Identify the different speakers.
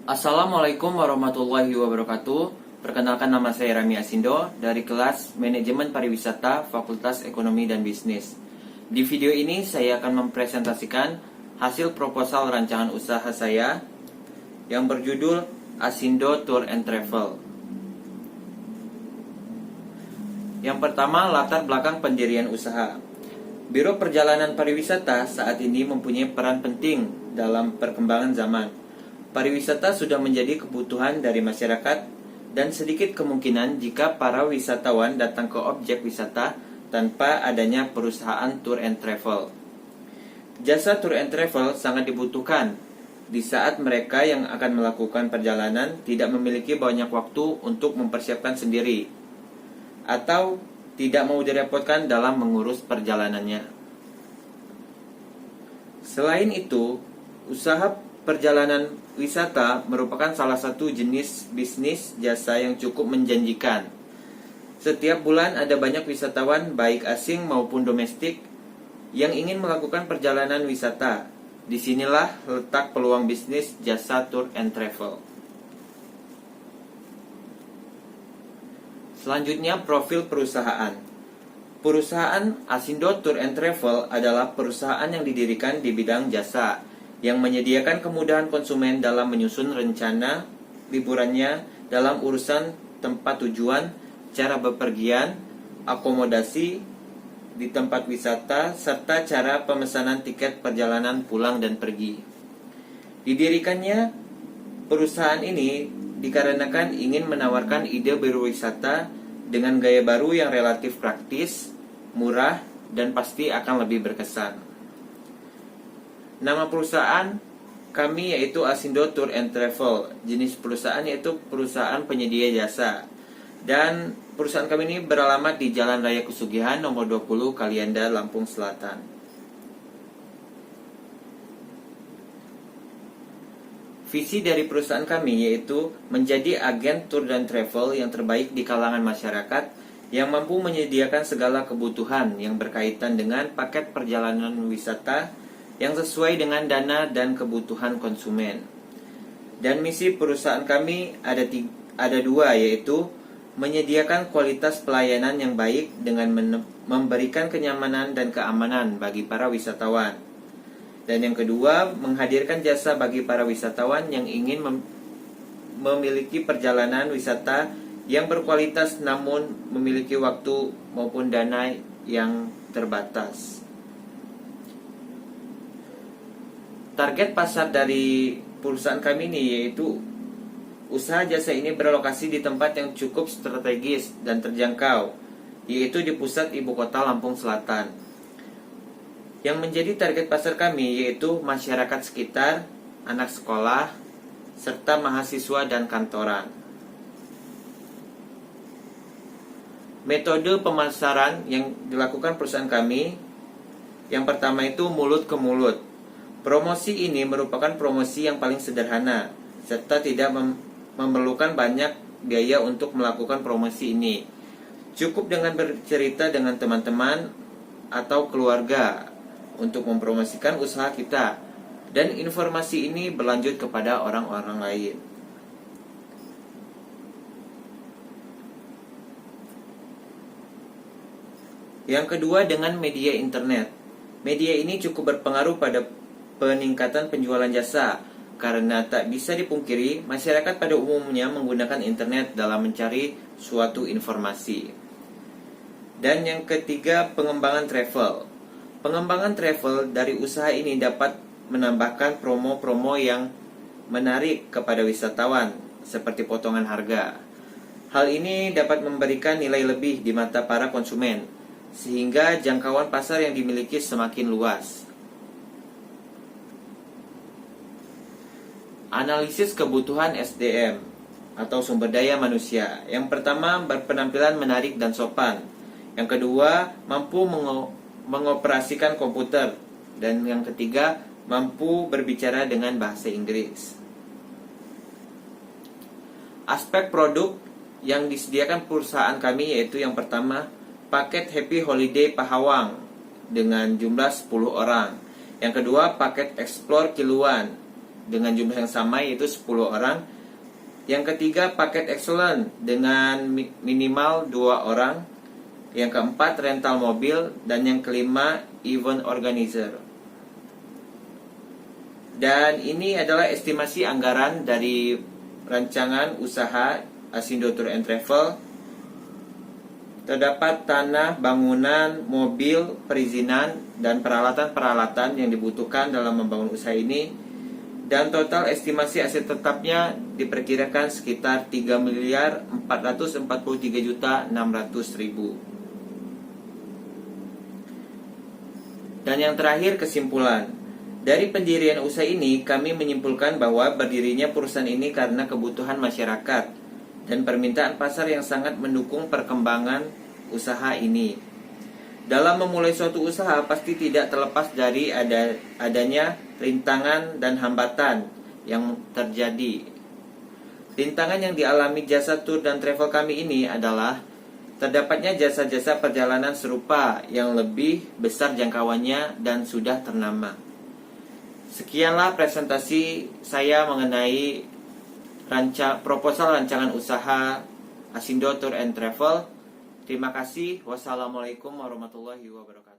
Speaker 1: Assalamualaikum warahmatullahi wabarakatuh. Perkenalkan, nama saya Rami Asindo dari kelas Manajemen Pariwisata Fakultas Ekonomi dan Bisnis. Di video ini saya akan mempresentasikan hasil proposal rancangan usaha saya yang berjudul Asindo Tour and Travel. Yang pertama, latar belakang pendirian usaha. Biro Perjalanan Pariwisata saat ini mempunyai peran penting dalam perkembangan zaman. Pariwisata sudah menjadi kebutuhan dari masyarakat dan sedikit kemungkinan jika para wisatawan datang ke objek wisata tanpa adanya perusahaan tour and travel. Jasa tour and travel sangat dibutuhkan di saat mereka yang akan melakukan perjalanan tidak memiliki banyak waktu untuk mempersiapkan sendiri atau tidak mau direpotkan dalam mengurus perjalanannya. Selain itu, usaha perjalanan wisata merupakan salah satu jenis bisnis jasa yang cukup menjanjikan. Setiap bulan ada banyak wisatawan baik asing maupun domestik yang ingin melakukan perjalanan wisata. Disinilah letak peluang bisnis jasa tour and travel. Selanjutnya, profil perusahaan. Perusahaan Asindo Tour and Travel adalah perusahaan yang didirikan di bidang jasa yang menyediakan kemudahan konsumen dalam menyusun rencana liburannya dalam urusan tempat tujuan, cara bepergian, akomodasi di tempat wisata, serta cara pemesanan tiket perjalanan pulang dan pergi. Didirikannya perusahaan ini dikarenakan ingin menawarkan ide berwisata dengan gaya baru yang relatif praktis, murah, dan pasti akan lebih berkesan. Nama perusahaan kami yaitu Asindo Tour and Travel. Jenis perusahaan yaitu perusahaan penyedia jasa. Dan perusahaan kami ini beralamat di Jalan Raya Kusugihan nomor 20 Kalianda, Lampung Selatan. Visi dari perusahaan kami yaitu menjadi agen tour dan travel yang terbaik di kalangan masyarakat yang mampu menyediakan segala kebutuhan yang berkaitan dengan paket perjalanan wisata yang sesuai dengan dana dan kebutuhan konsumen. Dan misi perusahaan kami ada dua, yaitu menyediakan kualitas pelayanan yang baik dengan memberikan kenyamanan dan keamanan bagi para wisatawan. Dan yang kedua, menghadirkan jasa bagi para wisatawan yang ingin memiliki perjalanan wisata yang berkualitas namun memiliki waktu maupun dana yang terbatas. Target pasar dari perusahaan kami ini yaitu usaha jasa ini berlokasi di tempat yang cukup strategis dan terjangkau, yaitu di pusat ibu kota Lampung Selatan. Yang menjadi target pasar kami yaitu masyarakat sekitar, anak sekolah, serta mahasiswa dan kantoran. Metode pemasaran yang dilakukan perusahaan kami, yang pertama itu mulut ke mulut. Promosi ini merupakan promosi yang paling sederhana, serta tidak memerlukan banyak biaya untuk melakukan promosi ini. Cukup dengan bercerita dengan teman-teman atau keluarga untuk mempromosikan usaha kita, dan informasi ini berlanjut kepada orang-orang lain. Yang kedua, dengan media internet. Media ini cukup berpengaruh pada peningkatan penjualan jasa, karena tak bisa dipungkiri masyarakat pada umumnya menggunakan internet dalam mencari suatu informasi. Dan yang ketiga, pengembangan travel. Pengembangan travel dari usaha ini dapat menambahkan promo-promo yang menarik kepada wisatawan, seperti potongan harga. Hal ini dapat memberikan nilai lebih di mata para konsumen, sehingga jangkauan pasar yang dimiliki semakin luas. Analisis kebutuhan SDM atau sumber daya manusia. Yang pertama, berpenampilan menarik dan sopan. Yang kedua, mampu mengoperasikan komputer. Dan yang ketiga, mampu berbicara dengan bahasa Inggris. Aspek produk yang disediakan perusahaan kami yaitu yang pertama, paket Happy Holiday Pahawang dengan jumlah 10 orang. Yang kedua, paket Explore Kiluan dengan jumlah yang sama yaitu 10 orang. Yang ketiga, paket excellent dengan minimal 2 orang. Yang keempat, rental mobil. Dan yang kelima, event organizer. Dan ini adalah estimasi anggaran dari rancangan usaha Asindo Tour and Travel. Terdapat tanah, bangunan, mobil, perizinan, dan peralatan-peralatan yang dibutuhkan dalam membangun usaha ini. Dan total estimasi aset tetapnya diperkirakan sekitar 3.443.600.000. Dan yang terakhir, kesimpulan. Dari pendirian usaha ini, kami menyimpulkan bahwa berdirinya perusahaan ini karena kebutuhan masyarakat dan permintaan pasar yang sangat mendukung perkembangan usaha ini. Dalam memulai suatu usaha pasti tidak terlepas dari adanya rintangan dan hambatan yang terjadi. Rintangan yang dialami jasa tour dan travel kami ini adalah terdapatnya jasa-jasa perjalanan serupa yang lebih besar jangkauannya dan sudah ternama. Sekianlah presentasi saya mengenai proposal rancangan usaha Asindo Tour and Travel. Terima kasih. Wassalamualaikum warahmatullahi wabarakatuh.